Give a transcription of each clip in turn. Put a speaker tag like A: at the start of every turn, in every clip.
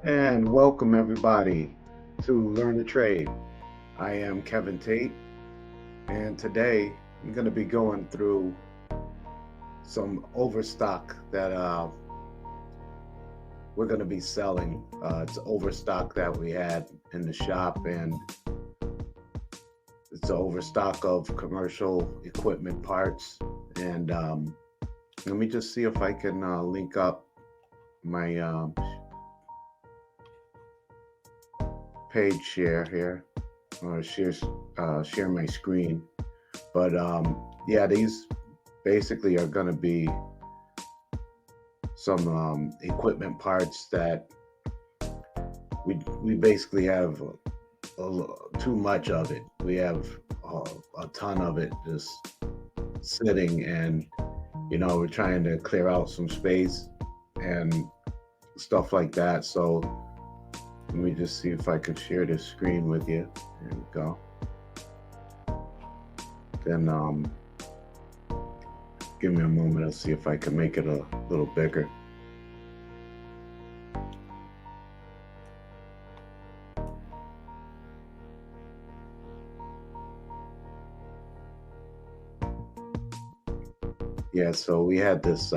A: And welcome everybody to Learn the Trade. I am Kevin Tate, and today I'm going to be going through some overstock that we're going to be selling. It's overstock that we had in the shop, and it's an overstock of commercial equipment parts. And let me just see if I can link up my page share here, or share my screen. But yeah, these basically are going to be some equipment parts that we basically have too much of it. We have a ton of it just sitting, and we're trying to clear out some space and stuff like that. So let me just see if I can share this screen with you. There we go. Then give me a moment. I'll see if I can make it a little bigger. Yeah, so we had this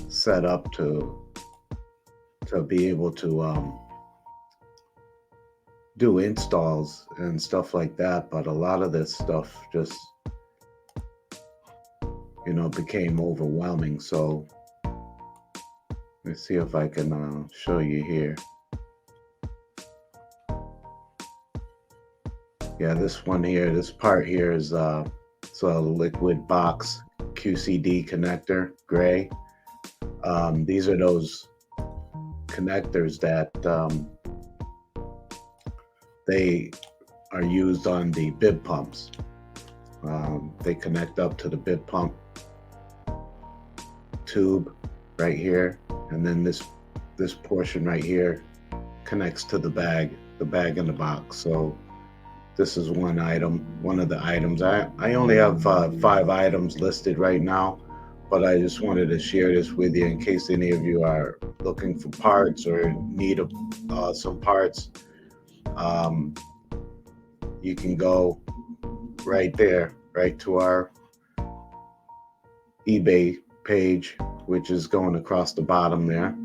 A: set up to be able to do installs and stuff like that, but a lot of this stuff just became overwhelming. So let's see if I can show you here. Yeah, this one here, this part here is it's a liquid box QCD connector, gray. These are those connectors that they are used on the bib pumps. They connect up to the bib pump tube right here, and then this portion right here connects to the bag in the box. So this is one of the items. I only have 5 items listed right now, but I just wanted to share this with you in case any of you are looking for parts or need some parts. Um, you can go right there, right to our eBay page, which is going across the bottom there.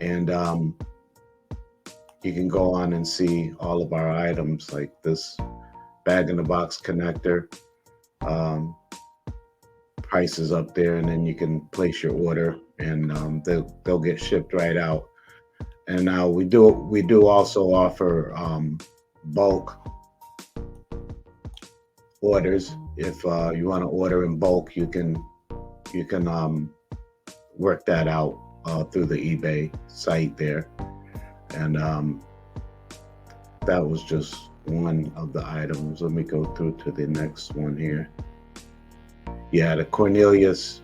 A: And you can go on and see all of our items like this bag in the box connector. Um, Prices up there, and then you can place your order, and they'll get shipped right out. And now we do also offer bulk orders. If you want to order in bulk, you can work that out through the eBay site there. And that was just one of the items. Let me go through to the next one here. Yeah, the Cornelius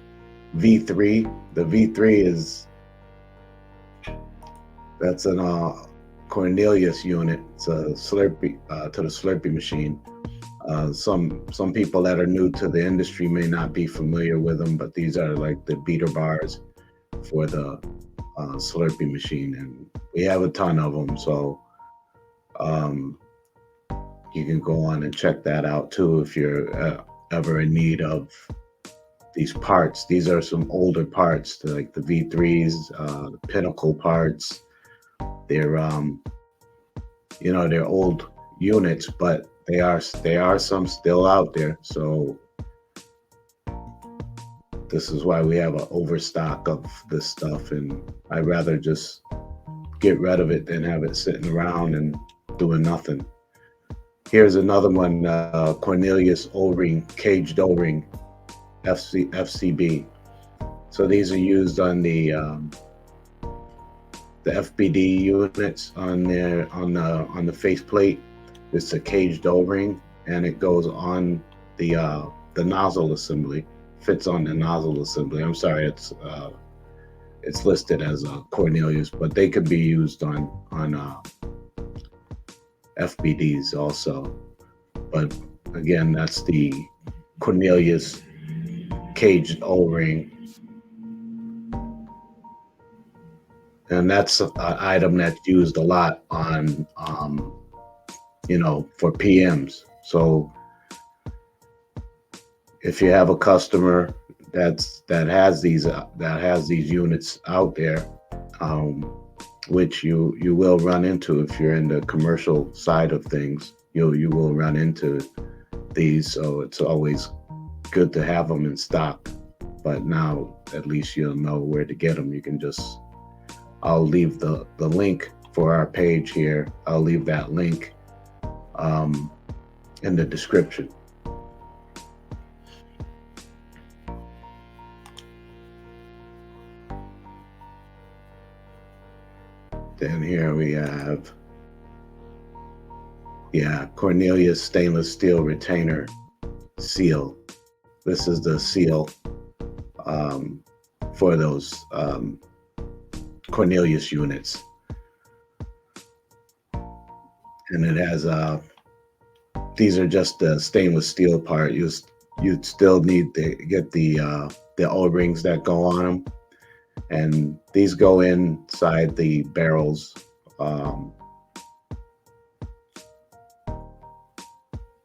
A: V3. The V3 is that's an Cornelius unit. It's a Slurpee to the Slurpee machine. Some people that are new to the industry may not be familiar with them, but these are like the beater bars for the Slurpee machine, and we have a ton of them. So um, you can go on and check that out too if you're ever in need of these parts. These are some older parts, like the V3s, the Pinnacle parts. They're they're old units, but they are some still out there. So this is why we have an overstock of this stuff, and I'd rather just get rid of it than have it sitting around and doing nothing. Here's another one, Cornelius O-ring, caged O-ring, FCB. So these are used on the FBD units on the faceplate. It's a caged O-ring, and it goes on the nozzle assembly. Fits on the nozzle assembly. I'm sorry, it's listed as Cornelius, but they could be used on FBDs also. But again, that's the Cornelius caged O-ring. and that's an item that's used a lot on, for PMs. So if you have a customer that has these units out there, um, which you will run into if you're in the commercial side of things, you will run into these. So it's always good to have them in stock. But now at least you'll know where to get them. You can just I'll leave the link for our page here. I'll leave that link um, in the description. Then here we have, yeah, Cornelius stainless steel retainer seal. This is the seal um, for those Cornelius units, and it has these are just the stainless steel part. You'd still need to get the O-rings that go on them, and these go inside the barrels um,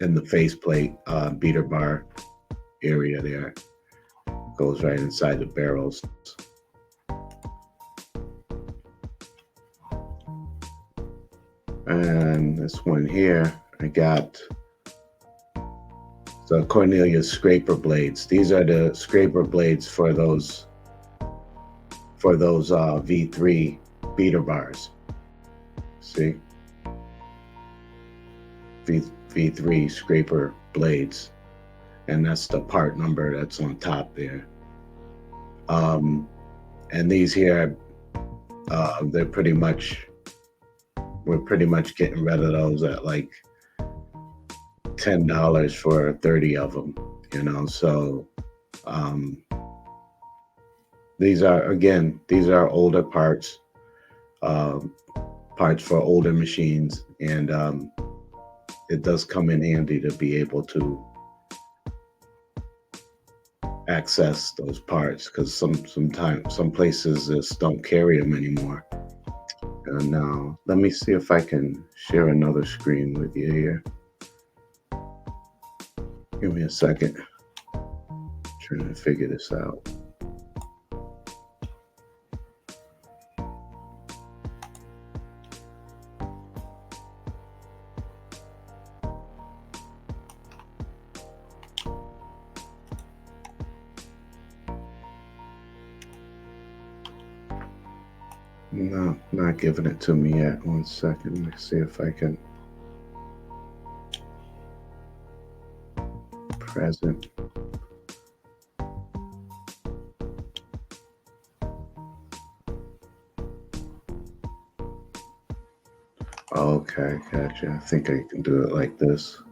A: in the faceplate beater bar area there. Goes right inside the barrels. And this one here, I got the Cornelius scraper blades. These are the scraper blades for those V3 beater bars. See, V3 scraper blades, and that's the part number that's on top there. And these here, they're pretty much we're pretty much getting rid of those at like $10 for 30 of them. So um, these are older parts, parts for older machines, and it does come in handy to be able to access those parts, because sometimes some places just don't carry them anymore. And now let me see if I can share another screen with you here. Give me a second. Trying to figure this out. No, not giving it to me yet. 1 second. Let me see if I can. Present. Okay, gotcha. I think I can do it like this.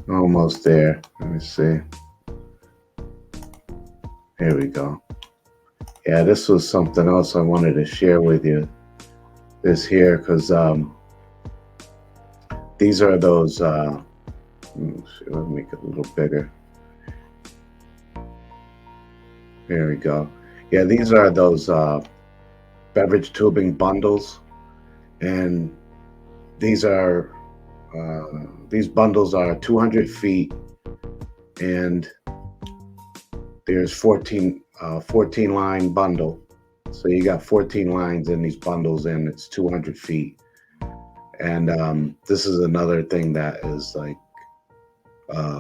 A: Almost there. Let me see. Here we go. Yeah, this was something else I wanted to share with you. This here, because these are those. Let me make it a little bigger. There we go. Yeah, these are those beverage tubing bundles, and these bundles are 200 feet, and there's 14 line bundle. So you got 14 lines in these bundles, and it's 200 feet. And this is another thing that is like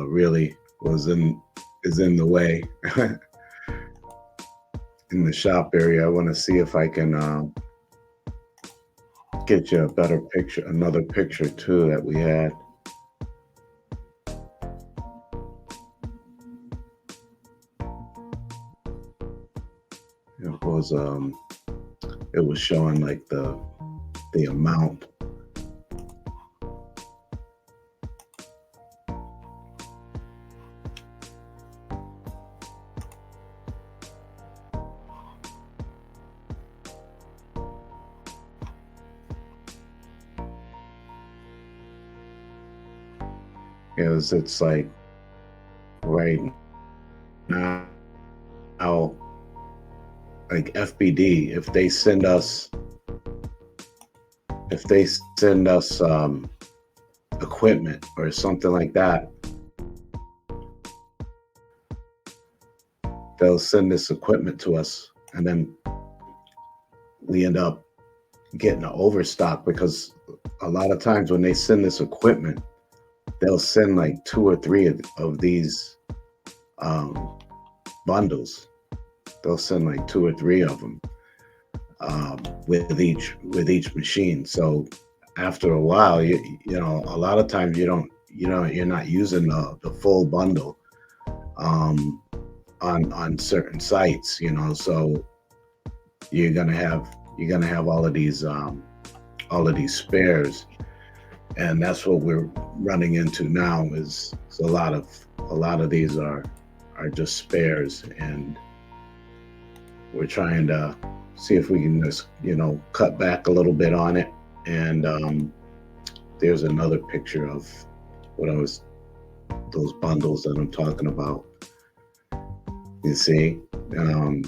A: really is in the way in the shop area. I want to see if I can get you a better picture, another picture too that we had. It was showing like the amount. is it's like right now, like FBD, if they send us equipment or something like that, they'll send this equipment to us, and then we end up getting an overstock because a lot of times when they send this equipment, they'll send like two or three of these um, bundles. They'll send like two or three of them with each machine. So after a while, you know a lot of times you're not using the full bundle um, on certain sites. You know, so you're gonna have all of these spares, and that's what we're running into now. Is a lot of these are just spares, and we're trying to see if we can just cut back a little bit on it. And there's another picture of what I was those bundles that I'm talking about. You um,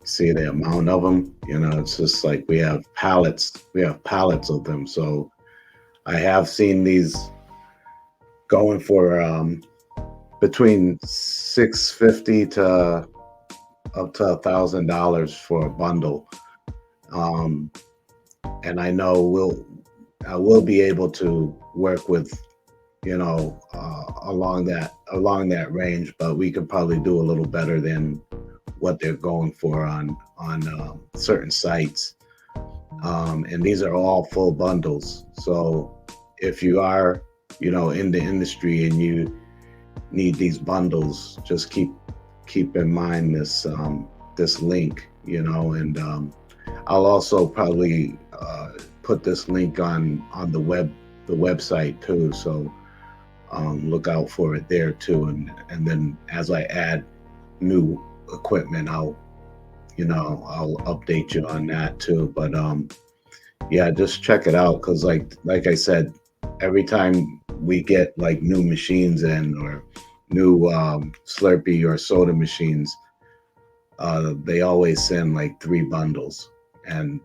A: see the amount of them. You know, it's just like we have pallets of them. So I have seen these going for between 650 to up to $1,000 for a bundle. Um, and I will be able to work with along that range, but we could probably do a little better than what they're going for on certain sites. And these are all full bundles. So if you are in the industry and you need these bundles, just keep in mind this link, and I'll also probably put this link on the website too. So look out for it there too. And then as I add new equipment, I'll update you on that too. But yeah, just check it out, because like I said, every time we get like new machines in, or new Slurpee or soda machines, they always send like three bundles, and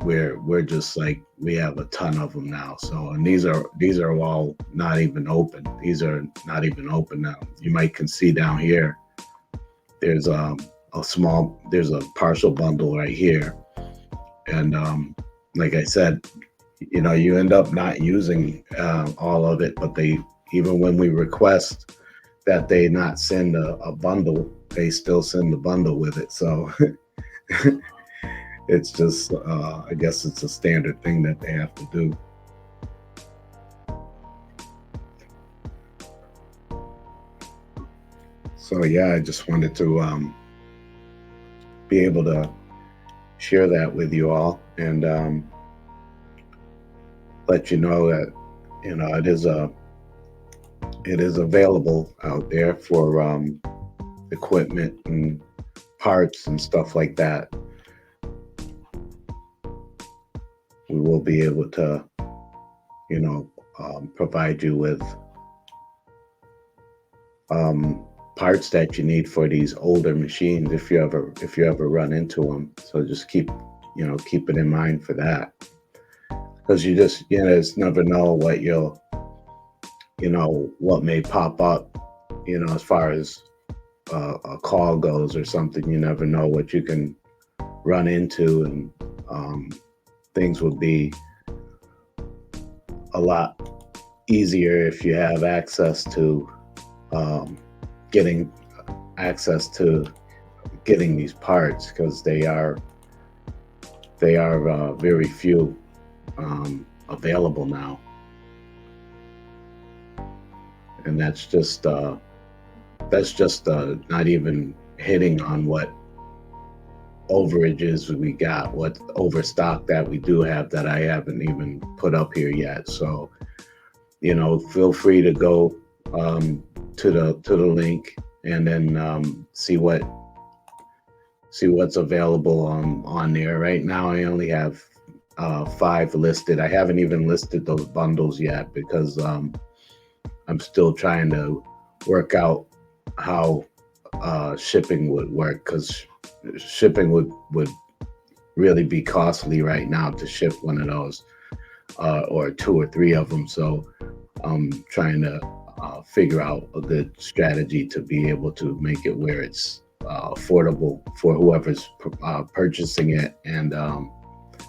A: we're just like, we have a ton of them now. So, and these are all not even open. These are not even open now. You might can see down here. There's there's a partial bundle right here, and like I said, you end up not using all of it, but they, even when we request that they not send a bundle, they still send the bundle with it. So it's just, I guess it's a standard thing that they have to do. So yeah, I just wanted to be able to share that with you all, and let you know that it is available out there for equipment and parts and stuff like that. We will be able to, provide you with parts that you need for these older machines if you ever run into them. So just keep it in mind for that, because just never know what may pop up, as far as a call goes or something. You never know what you can run into, and things would be a lot easier if you have access to um, getting getting these parts, because they are very few available now, and that's just not even hitting on what overages we got, what overstock that we do have that I haven't even put up here yet. So feel free to go to the link, and then see what's available on there. Right now I only have 5 listed. I haven't even listed those bundles yet because I'm still trying to work out how shipping would work, because shipping would really be costly right now to ship one of those, or 2 or 3 of them. So I'm trying to figure out a good strategy to be able to make it where it's affordable for whoever's purchasing it, and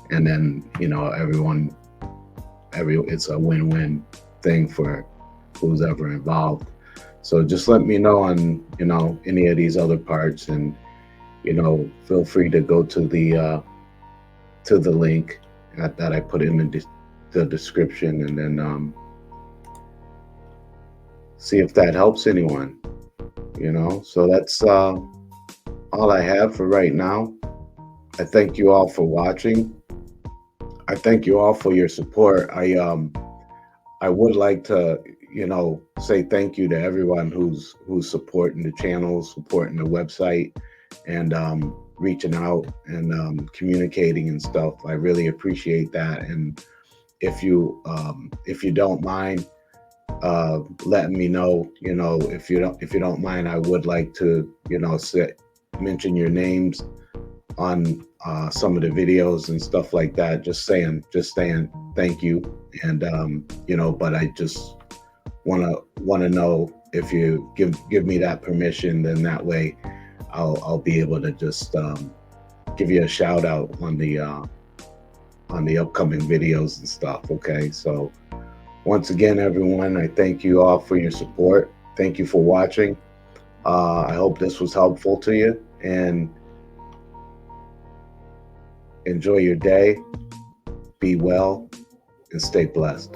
A: then every it's a win-win thing for who's ever involved. So just let me know on any of these other parts, and feel free to go to the link that I put in the description, and then see if that helps anyone. So that's all I have for right now. I thank you all for watching. I thank you all for your support. I would like to, say thank you to everyone who's supporting the channel, supporting the website, and reaching out and communicating and stuff. I really appreciate that. And if you don't mind letting me know, if you don't mind, I would like to, mention your names on some of the videos and stuff like that. Just saying thank you. And but I just wanna know if you give me that permission. Then that way I'll be able to just give you a shout out on the upcoming videos and stuff. Okay, so once again, everyone, I thank you all for your support. Thank you for watching. I hope this was helpful to you, and enjoy your day. Be well and stay blessed.